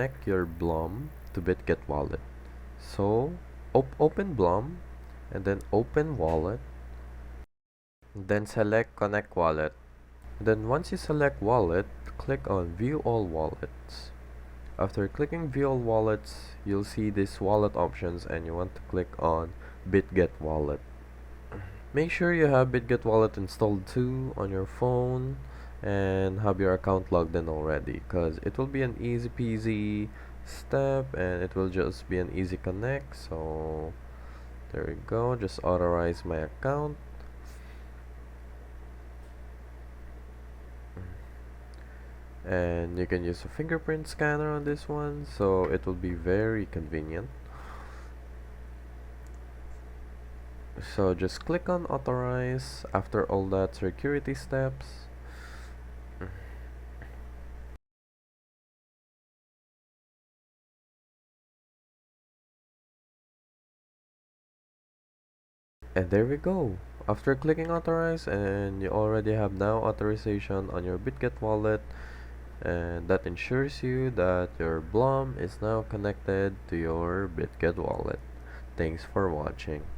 connect your Blum to Bitget Wallet. So open Blum and then open Wallet, then select Connect Wallet. Then once you select Wallet, click on View All Wallets. After clicking View All Wallets, you'll see these wallet options and you want to click on Bitget Wallet. Make sure you have Bitget Wallet installed too on your phone and have your account logged in already, because it will be an easy peasy step and it will just be an easy connect. So there we go, just authorize my account. And you can use a fingerprint scanner on this one, so it will be very convenient. So just click on authorize after all that security steps. And there we go. After clicking authorize, and you already have now authorization on your Bitget wallet, and that ensures you that your Blum is now connected to your Bitget wallet. Thanks for watching.